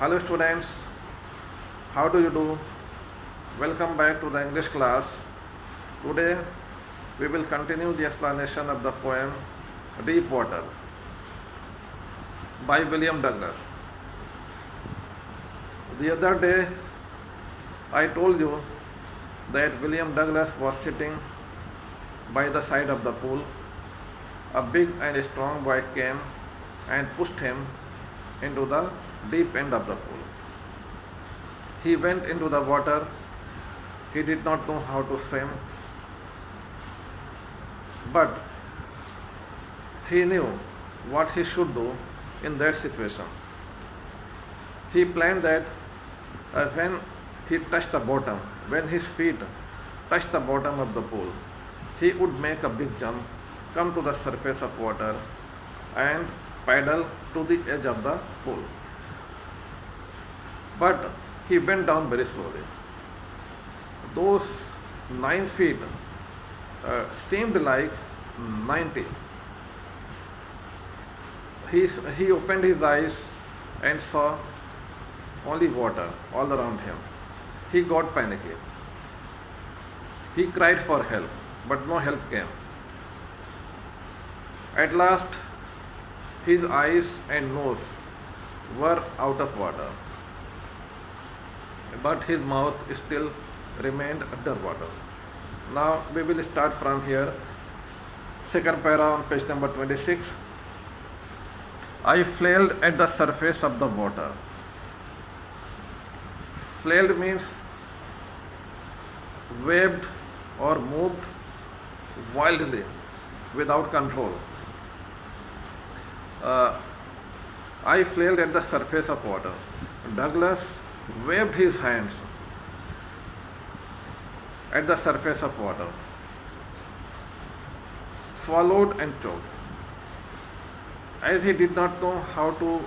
Hello students, how do you do? Welcome back to the English class. Today we will continue the explanation of the poem Deep Water by William Douglas. The other day I told you that William Douglas was sitting by the side of the pool. A big and strong boy came and pushed him into the deep end of the pool. He went into the water. He did not know how to swim, but he knew what he should do in that situation. He planned that when he touched the bottom, when his feet touched the bottom of the pool, he would make a big jump, come to the surface of water, and paddle to the edge of the pool. But he went down very slowly. Those 9 feet seemed like 90. He opened his eyes and saw only water all around him. He got panicky. He cried for help, but no help came. At last, his eyes and nose were out of water, but his mouth still remained underwater. Now we will start from here. Second para on page number 26. I flailed at the surface of the water. Flailed means waved or moved wildly without control. I flailed at the surface of water. Douglas waved his hands at the surface of water, swallowed and choked. As he did not know how to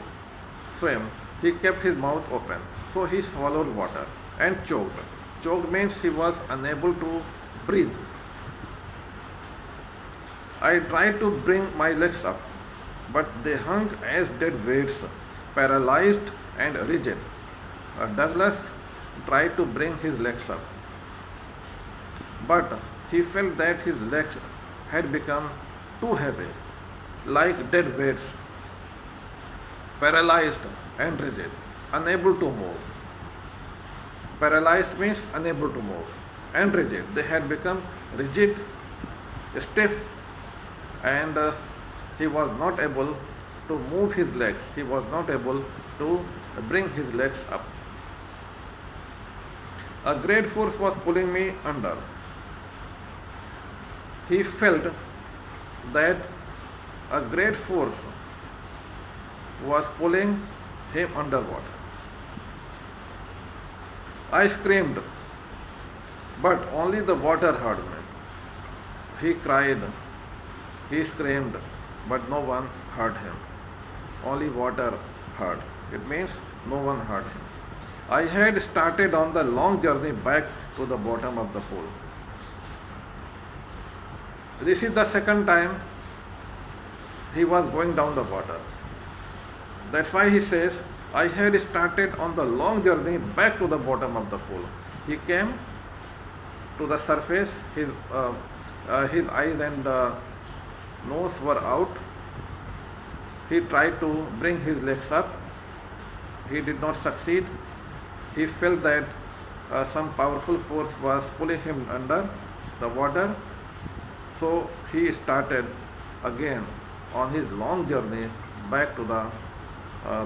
swim, he kept his mouth open, so he swallowed water and choked. Choked means he was unable to breathe. I tried to bring my legs up, but they hung as dead weights, paralyzed and rigid. Douglas tried to bring his legs up, but he felt that his legs had become too heavy, like dead weights, paralyzed and rigid, unable to move. Paralyzed means unable to move, and rigid. They had become rigid, stiff, and he was not able to move his legs. He was not able to bring his legs up. A great force was pulling me under. He felt that a great force was pulling him underwater. I screamed, but only the water heard me. He cried, he screamed, but no one heard him. Only water heard. It means no one heard him. I had started on the long journey back to the bottom of the pool. This is the second time he was going down the water. That's why he says, I had started on the long journey back to the bottom of the pool. He came to the surface, his eyes and nose were out. He tried to bring his legs up. He did not succeed. He felt that some powerful force was pulling him under the water. So he started again on his long journey back to the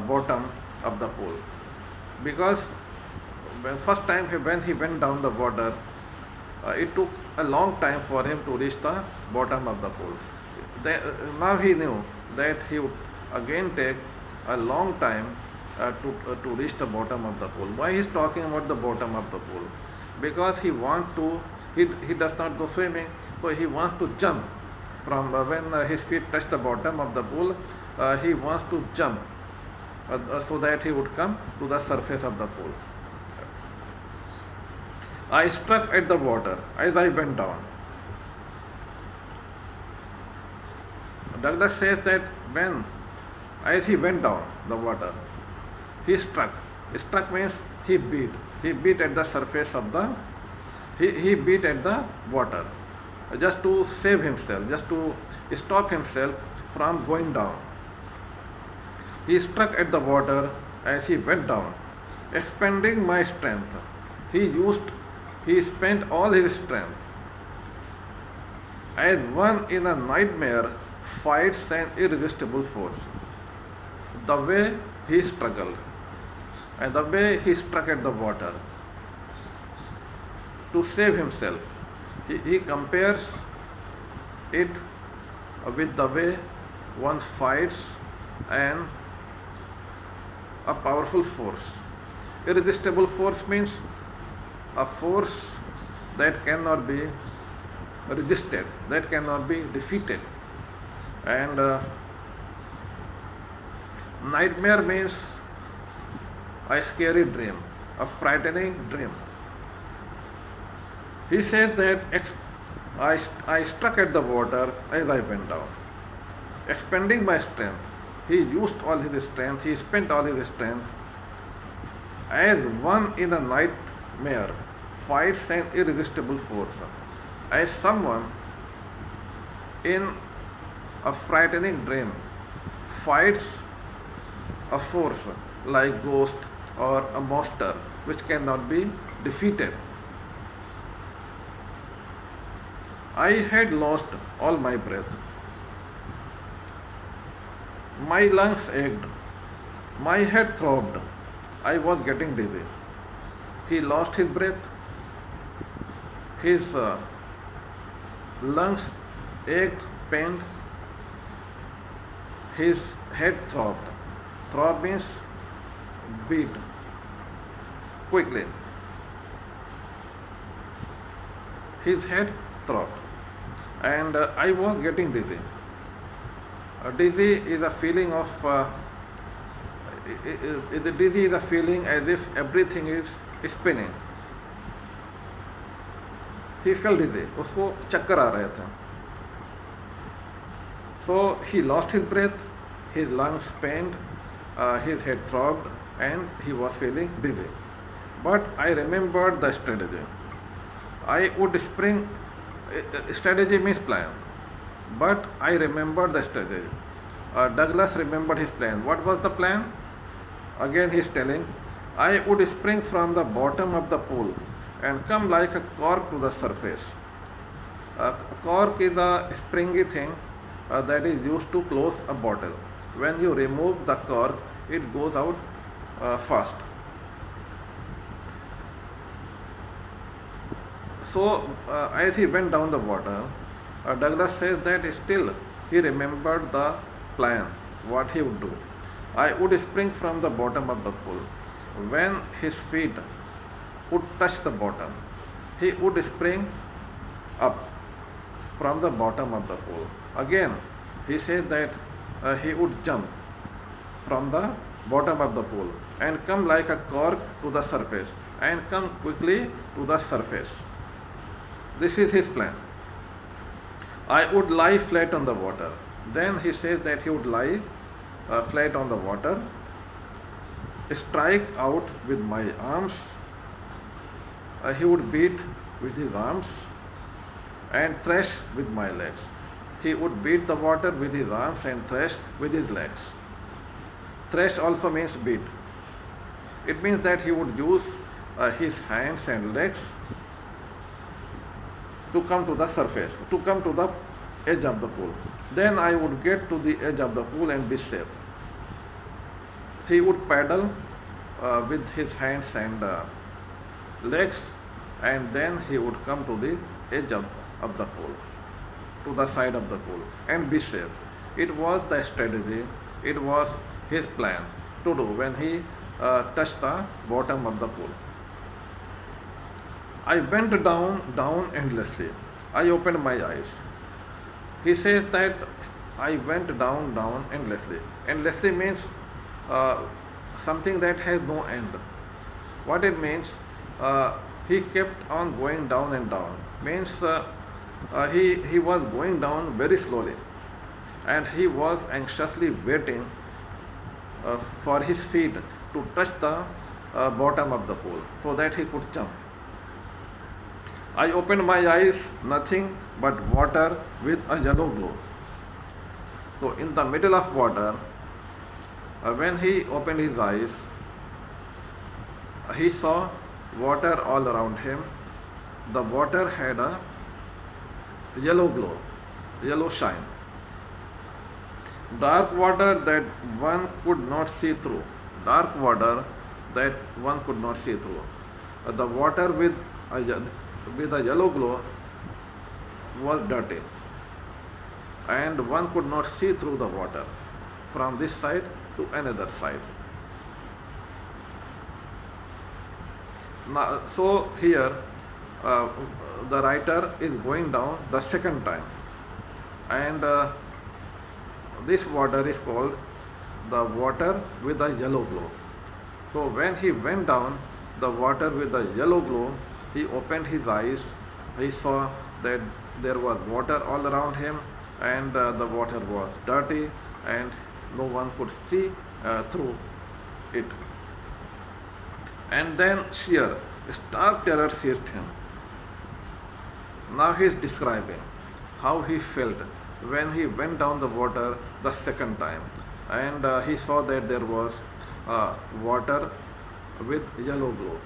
bottom of the pool. Because first time when he went down the water, it took a long time for him to reach the bottom of the pool. Now he knew that he would again take a long time to reach the bottom of the pool. Why he is talking about the bottom of the pool? Because he does not do swimming, so he wants to jump from when his feet touch the bottom of the pool. He wants to jump so that he would come to the surface of the pool. I struck at the water as I went down. Douglas says that as he went down the water, he struck. Struck means he beat. He beat at the surface of the, he beat at the water just to save himself, just to stop himself from going down. He struck at the water as he went down, expending my strength. He spent all his strength. As one in a nightmare fights an irresistible force. The way he struggled and the way he struck at the water to save himself, he compares it with the way one fights and a powerful force. Irresistible force means a force that cannot be resisted, that cannot be defeated. And nightmare means a scary dream, a frightening dream. He says that I struck at the water as I went down, expending my strength. He used all his strength, he spent all his strength, as one in a nightmare fights an irresistible force, as someone in a frightening dream fights a force like ghost or a monster which cannot be defeated. I had lost all my breath. My lungs ached. My head throbbed. I was getting dizzy. He lost his breath. His lungs ached, pained. His head throbbed. Throb means beat quickly. His head throbbed. And I was getting dizzy. Dizzy is a feeling of dizzy is a feeling as if everything is spinning. He felt dizzy. उसको चक्कर आ रहे थे. So he lost his breath, his lungs pained, his head throbbed, and he was feeling dizzy. But I remembered the strategy. I would spring. Strategy means plan. But I remembered the strategy. Douglas remembered his plan. What was the plan? Again he is telling, I would spring from the bottom of the pool and come like a cork to the surface. A cork is a springy thing that is used to close a bottle. When you remove the cork, it goes out fast. So as he went down the water, Douglas says that still he remembered the plan, what he would do. I would spring from the bottom of the pool. When his feet would touch the bottom, he would spring up from the bottom of the pool. Again, he says that he would jump from the bottom of the pool and come like a cork to the surface and come quickly to the surface. This is his plan. I would lie flat on the water. Then he says that he would lie flat on the water, strike out with my arms. He would beat with his arms and thrash with my legs. He would beat the water with his arms and thrash with his legs. Thrash also means beat. It means that he would use his hands and legs to come to the surface, to come to the edge of the pool. Then I would get to the edge of the pool and be safe. He would paddle with his hands and legs, and then he would come to the edge of the pool, to the side of the pool, and be safe. It was the strategy, it was his plan to do when he touched the bottom of the pool. I went down endlessly. I opened my eyes. He says that I went down endlessly. Endlessly means something that has no end. What it means, he kept on going down and down. Means he was going down very slowly, and he was anxiously waiting for his feet to touch the bottom of the pool so that he could jump. I opened my eyes, nothing but water with a yellow glow. So in the middle of water, when he opened his eyes, he saw water all around him. The water had a yellow glow, yellow shine. Dark water that one could not see through. Dark water that one could not see through. The water with a yellow glow was dirty, and one could not see through the water from this side to another side. Now, so here the writer is going down the second time, and this water is called the water with a yellow glow. So when he went down the water with a yellow glow, he opened his eyes. He saw that there was water all around him, and the water was dirty, and no one could see through it. And then sheer, stark terror seized him. Now he is describing how he felt when he went down the water the second time, and he saw that there was water with yellow glow,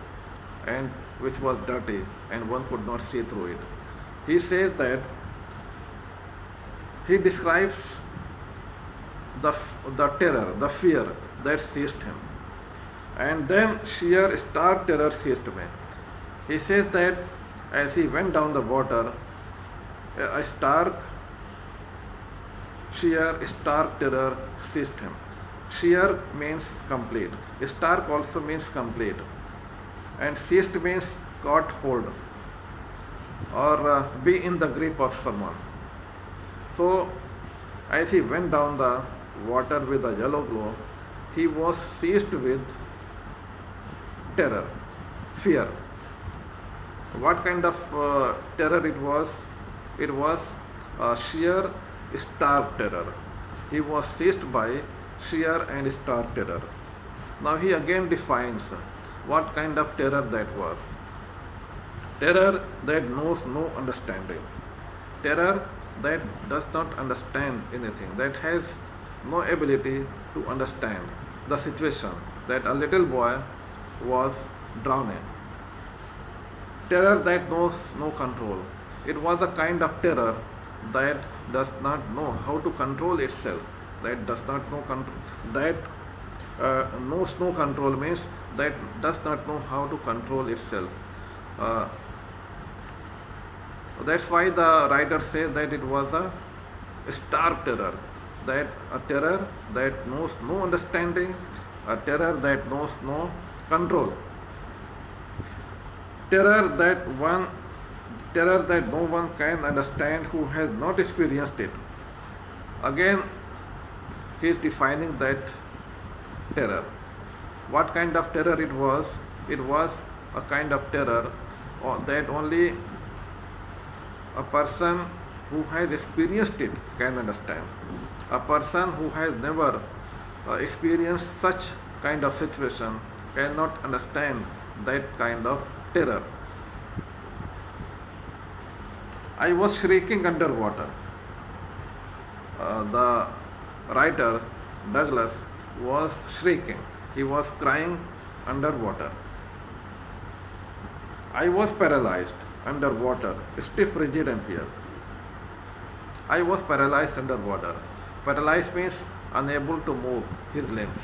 and which was dirty, and one could not see through it. He says that he describes the terror, the fear that seized him. And then sheer stark terror seized me. He says that as he went down the water, a sheer stark terror seized him. Sheer means complete. Stark also means complete. And seized means caught hold or be in the grip of someone. So as he went down the water with a yellow glow, he was seized with terror, fear. What kind of terror it was? It was sheer stark terror. He was seized by sheer and stark terror. Now he again defines what kind of terror that was. Terror that knows no understanding. Terror that does not understand anything, that has no ability to understand the situation that a little boy was drowning. Terror that knows no control. It was a kind of terror that does not know how to control itself. That does not know control. That knows no control means that does not know how to control itself. That's why the writer says that it was a stark terror. That a terror that knows no understanding, a terror that knows no control. Terror that no one can understand who has not experienced it. Again, he is defining that terror. What kind of terror it was? It was a kind of terror that only a person who has experienced it can understand. A person who has never experienced such kind of situation cannot understand that kind of terror. I was shrieking underwater. The writer Douglas was shrieking. He was crying underwater. I was paralyzed underwater, stiff, rigid, and fear. I was paralyzed underwater. Paralyzed means unable to move his limbs.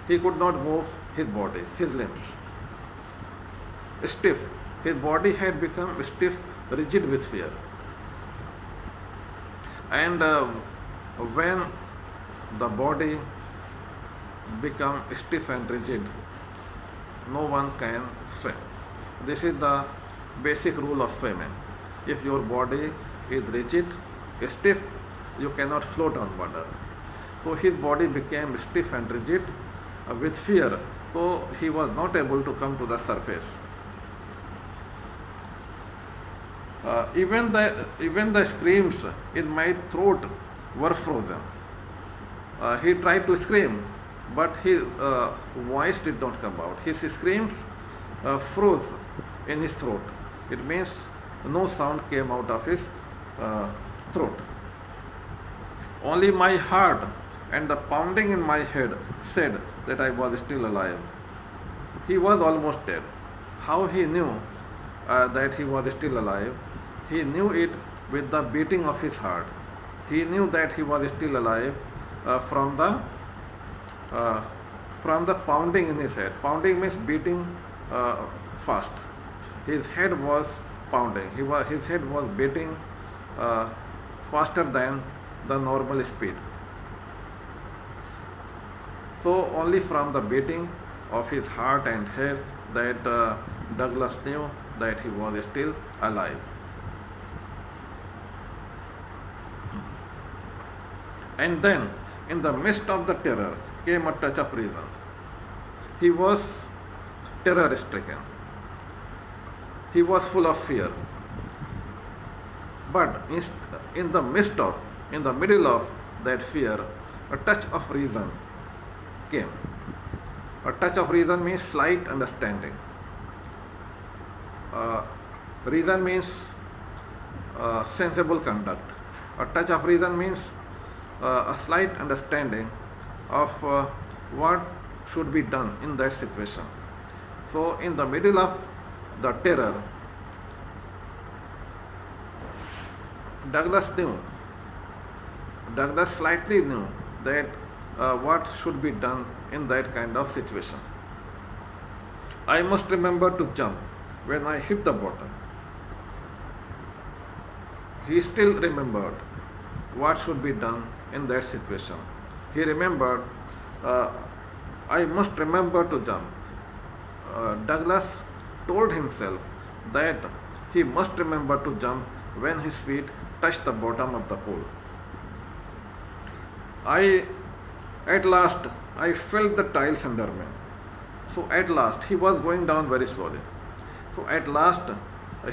He could not move his body, his limbs. Stiff. His body had become stiff, rigid with fear. And when the body becomes stiff and rigid, no one can swim. This is the basic rule of swimming. If your body is rigid, stiff, you cannot float on water. So his body became stiff and rigid with fear, so he was not able to come to the surface. Even the screams in my throat were frozen. He tried to scream, but his voice did not come out. His screams froze in his throat. It means no sound came out of his throat. Only my heart and the pounding in my head said that I was still alive. He was almost dead. How he knew that he was still alive? He knew it with the beating of his heart. He knew that he was still alive from the pounding in his head. Pounding means beating fast. His head was pounding. His head was beating faster than the normal speed. So only from the beating of his heart and head that Douglas knew that he was still alive. And then, in the midst of the terror, came a touch of reason. He was terror-stricken. He was full of fear. But in the middle of that fear, a touch of reason came. A touch of reason means slight understanding. Reason means sensible conduct. A touch of reason means a slight understanding of what should be done in that situation. So in the middle of the terror, Douglas slightly knew that what should be done in that kind of situation. I must remember to jump when I hit the bottom. He still remembered what should be done in that situation. He remembered, I must remember to jump. Douglas told himself that he must remember to jump when his feet touched the bottom of the pool. At last, I felt the tiles under me. So at last, he was going down very slowly. So at last,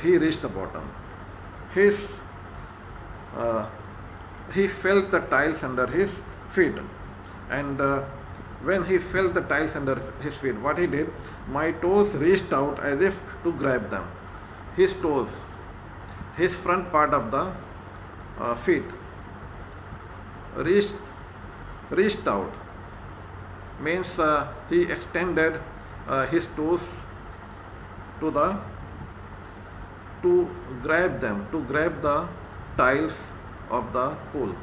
he reached the bottom. He felt the tiles under his feet. And when he felt the tiles under his feet, what he did, my toes reached out as if to grab them. His toes, his front part of the feet reached out, means he extended his toes to grab the tiles of the pool.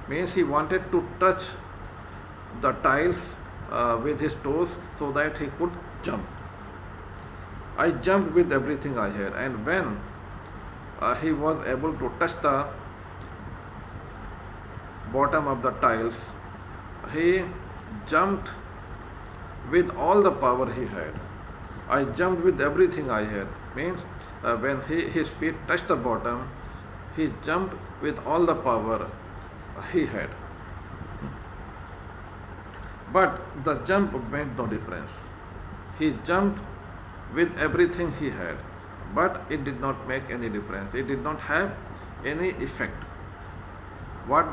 Means he wanted to touch the tiles with his toes so that he could jump. I jumped with everything I had, and when he was able to touch the bottom of the tiles, he jumped with all the power he had. I jumped with everything I had. Means when his feet touched the bottom, he jumped with all the power he had. But the jump made no difference. He jumped with everything he had, but it did not make any difference. It did not have any effect. What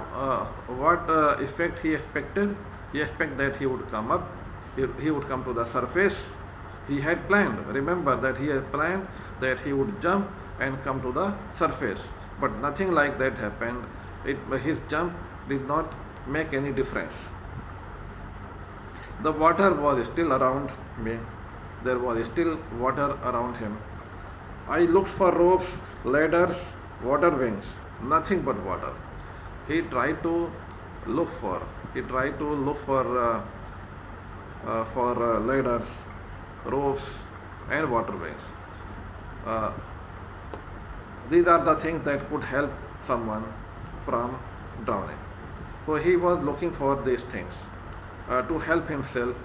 effect he expected? He expected that he would come up, he would come to the surface. He had planned. Remember that he had planned that he would jump and come to the surface. But nothing like that happened. His jump did not make any difference. The water was still around me. There was still water around him. I looked for ropes, ladders, water wings. Nothing but water. He tried to look for ladders, ropes, and water wings. These are the things that could help someone from drowning. So he was looking for these things to help himself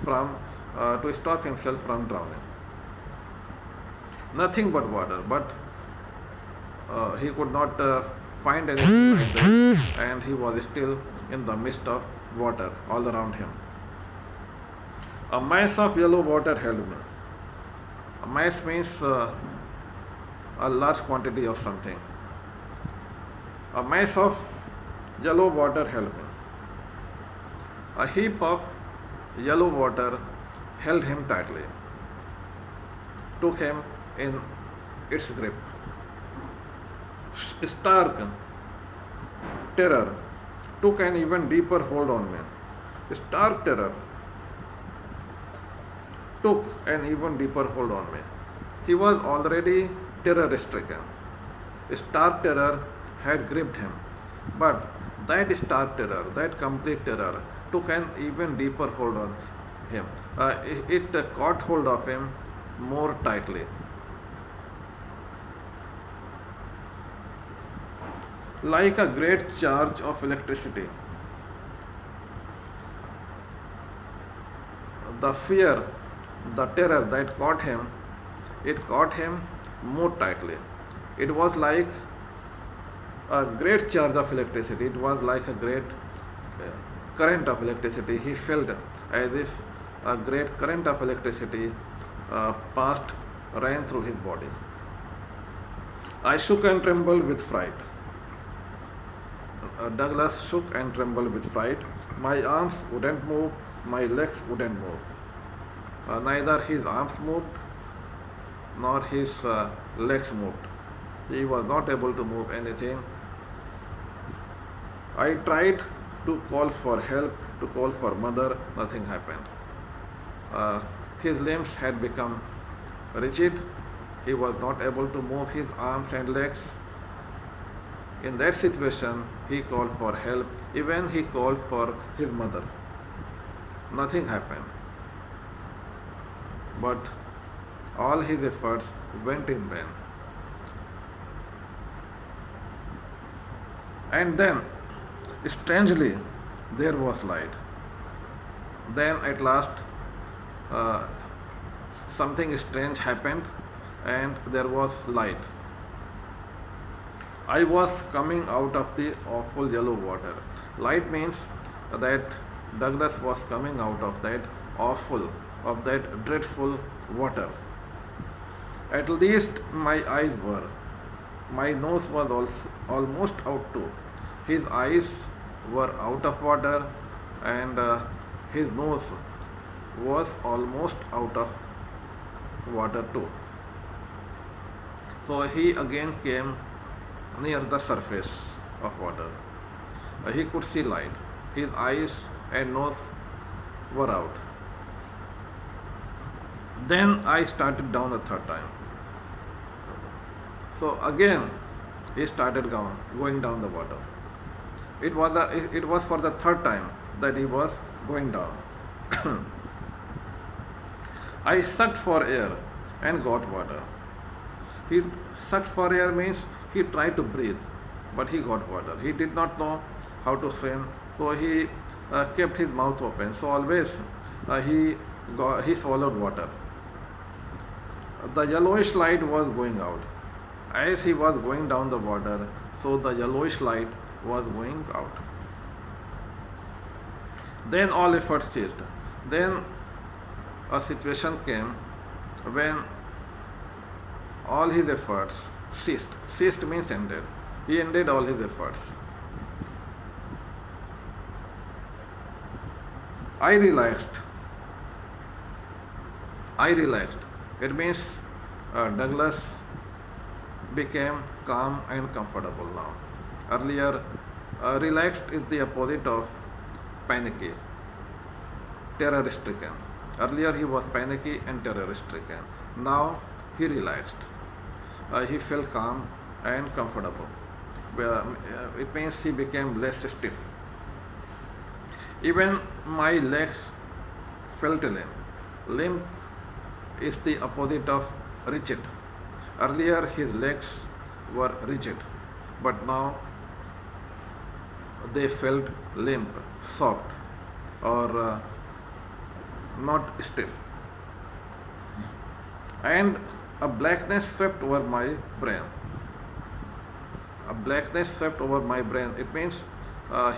to stop himself from drowning. Nothing but water, but he could not find anything like that, and he was still in the midst of water all around him. A mass of yellow water held me. A mass means a large quantity of something. A mass of yellow water held me. A heap of yellow water held him tightly, took him in its grip. Stark terror took an even deeper hold on me. Stark terror took an even deeper hold on me. He was already terror stricken. Stark terror had gripped him, but that stark terror, that complete terror, took an even deeper hold on him. It caught hold of him more tightly. Like a great charge of electricity, the fear, the terror that caught him, it caught him more tightly. It was like a great charge of electricity. It was like a great current of electricity. He felt as if a great current of electricity ran through his body. I shook and trembled with fright. Douglas shook and trembled with fright. My arms wouldn't move, my legs wouldn't move. Neither his arms moved nor his legs moved. He was not able to move anything. I tried to call for help, to call for mother. Nothing happened. His limbs had become rigid. He was not able to move his arms and legs. In that situation, he called for help. Even he called for his mother. Nothing happened. But all his efforts went in vain. And then, strangely, there was light. Then at last, something strange happened and there was light. I was coming out of the awful yellow water. Light means that Douglas was coming out of that awful, of that dreadful water. At least my eyes were. My nose was also almost out too. His eyes were out of water and his nose was almost out of water too. So he again came near the surface of water. He could see light. His eyes and nose were out. Then I started down a third time. So again he started going down the water. It was for the third time that he was going down. I sucked for air and got water. He sucked for air means he tried to breathe, but he got water. He did not know how to swim, so he kept his mouth open. So always he swallowed water. The yellowish light was going out. As he was going down the water, so the yellowish light was going out. Then all efforts ceased. Then a situation came when all his efforts ceased. Ceased means ended. He ended all his efforts. I relaxed. It means Douglas became calm and comfortable now. Earlier, relaxed is the opposite of panicky, terror-stricken. Earlier he was panicky and terror-stricken. Now he relaxed. He felt calm and comfortable. It means he became less stiff. Even my legs felt limp. Limp is the opposite of rigid. Earlier his legs were rigid, but now they felt limp, soft, or not stiff. And a blackness swept over my brain. A blackness swept over my brain. It means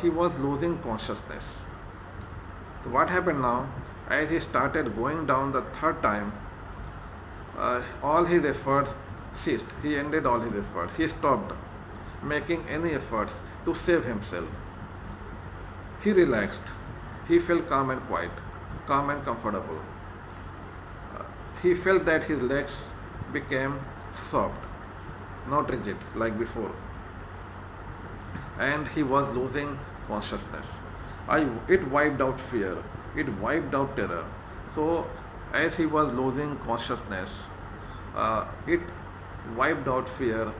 he was losing consciousness. So what happened now? As he started going down the third time, all his efforts ceased. He ended all his efforts. He stopped making any efforts to save himself. He relaxed. he felt calm and quiet, calm and comfortable. He felt that his legs became soft, not rigid like before, and he was losing consciousness. It wiped out fear, it wiped out terror. So, as he was losing consciousness, it wiped out fear,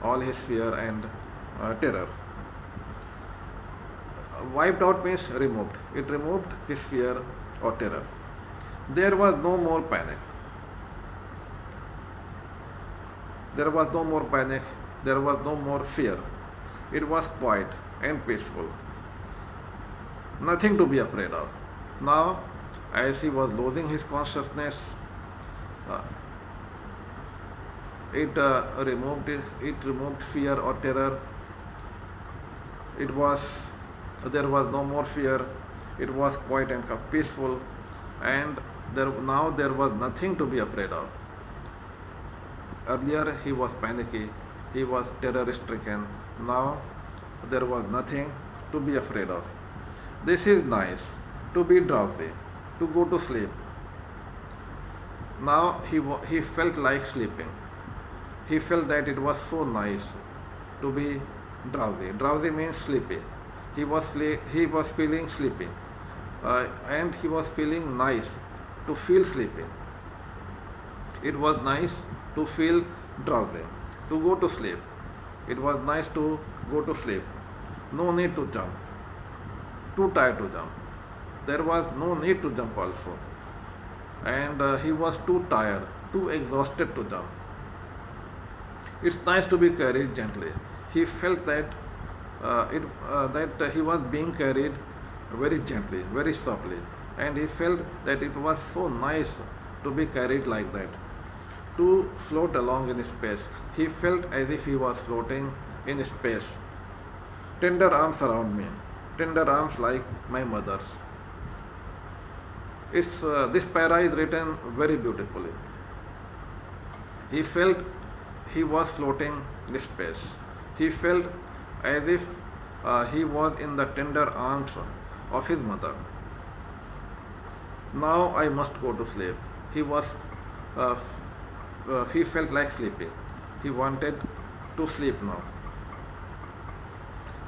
all his fear and terror. Wiped out means removed. It removed his fear or terror. There was no more panic. There was no more panic. There was no more fear. It was quiet and peaceful. Nothing to be afraid of. Now, as he was losing his consciousness, it removed fear or terror. There was no more fear. It was quiet and peaceful, and now there was nothing to be afraid of. Earlier he was panicky, he was terror stricken. Now there was nothing to be afraid of. This is nice, to be drowsy, to go to sleep. Now he felt like sleeping. He felt that it was so nice to be drowsy. Drowsy means sleepy. He was feeling sleepy, and he was feeling nice to feel sleepy. It was nice to feel drowsy, to go to sleep. It was nice to go to sleep. No need to jump. Too tired to jump. There was no need to jump also. And he was too tired, too exhausted to jump. It's nice to be carried gently. He felt that he was being carried very gently, very softly, and he felt that it was so nice to be carried like that, to float along in space. He felt as if he was floating in space. Tender arms around me, tender arms like my mother's. This para is written very beautifully. He felt he was floating in space. He felt as if he was in the tender arms of his mother. Now I must go to sleep. He felt like sleeping. He wanted to sleep now.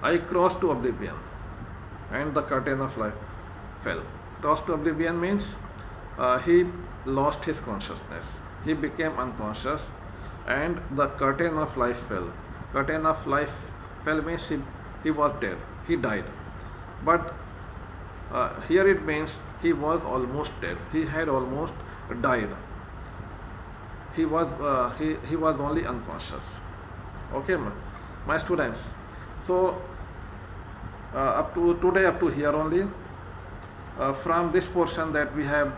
I crossed to oblivion, and the curtain of life fell. Crossed to oblivion means he lost his consciousness. He became unconscious, and the curtain of life fell. Curtain of life fell means he was dead. He died. But here it means he was almost dead. He had almost died. He was only unconscious. Okay, my students. So up to here only. From this portion that we have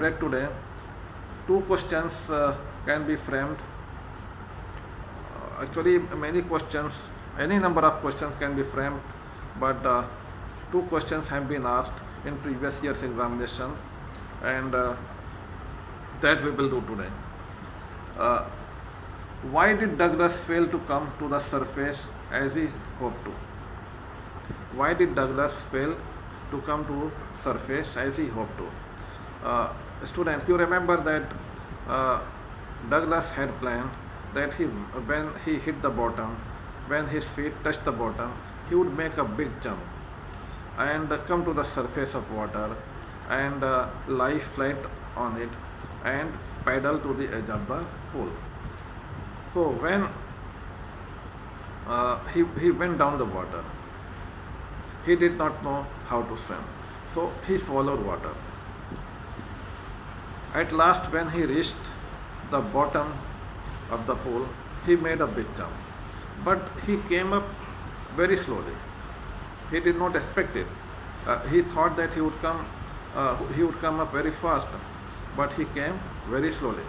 read today, 2 questions can be framed. Actually, many questions, any number of questions can be framed, but 2 questions have been asked in previous year's examination, and that we will do today. Why did Douglas fail to come to the surface as he hoped to? Why did Douglas fail to come to surface as he hoped to? Students, you remember that Douglas had planned that when he hit the bottom, when his feet touched the bottom, he would make a big jump and come to the surface of water and lie flat on it and paddle to the edge of the pool. So when he went down the water, he did not know how to swim, so he swallowed water. At last, when he reached the bottom of the pool, he made a big jump, but he came up very slowly. He did not expect it. He thought that he would come up very fast, but he came very slowly.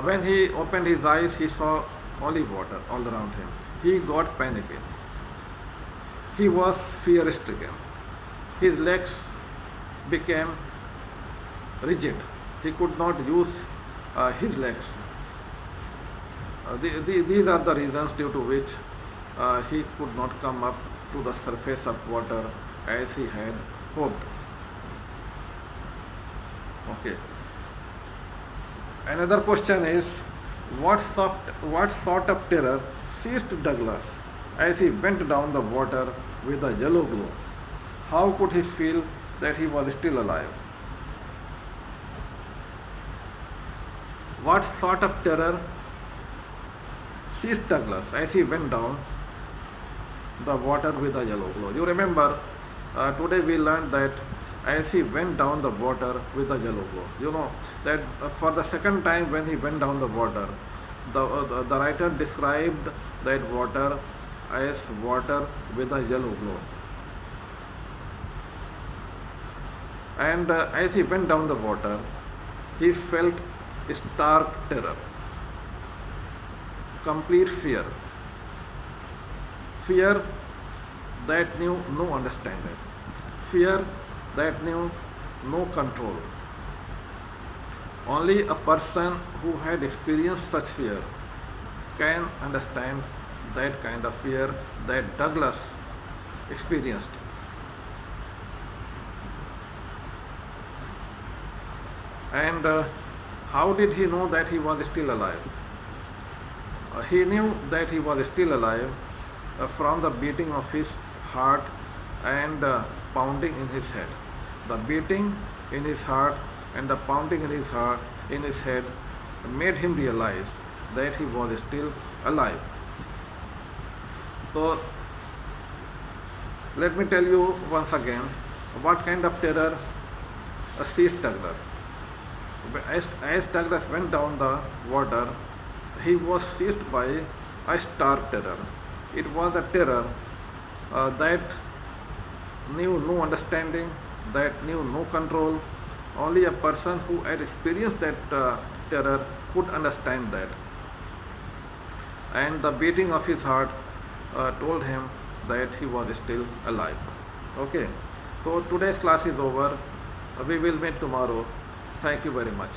When he opened his eyes, he saw only water all around him. He got panicky. He was fear-stricken. His legs became rigid. He could not use his legs. These are the reasons due to which he could not come up to the surface of water as he had hoped. Okay. Another question is, what sort of terror seized Douglas as he went down the water with a yellow glow? How could he feel that he was still alive? What sort of terror seized Douglas as he went down the water with a yellow glow? You remember, today we learned that as he went down the water with a yellow glow. You know that for the second time when he went down the water, the writer described that water as water with a yellow glow. And as he went down the water, he felt stark terror, complete fear, fear that knew no understanding, fear that knew no control. Only a person who had experienced such fear can understand that kind of fear that Douglas experienced. And how did he know that he was still alive? He knew that he was still alive from the beating of his heart and pounding in his head. The beating in his heart and the pounding in his head made him realize that he was still alive. So let me tell you once again what kind of terror seized Douglas. As Douglas went down the water, he was seized by a stark terror. It was a terror that knew no understanding, that knew no control. Only a person who had experienced that terror could understand that. And the beating of his heart told him that he was still alive. Okay, so today's class is over. We will meet tomorrow. Thank you very much.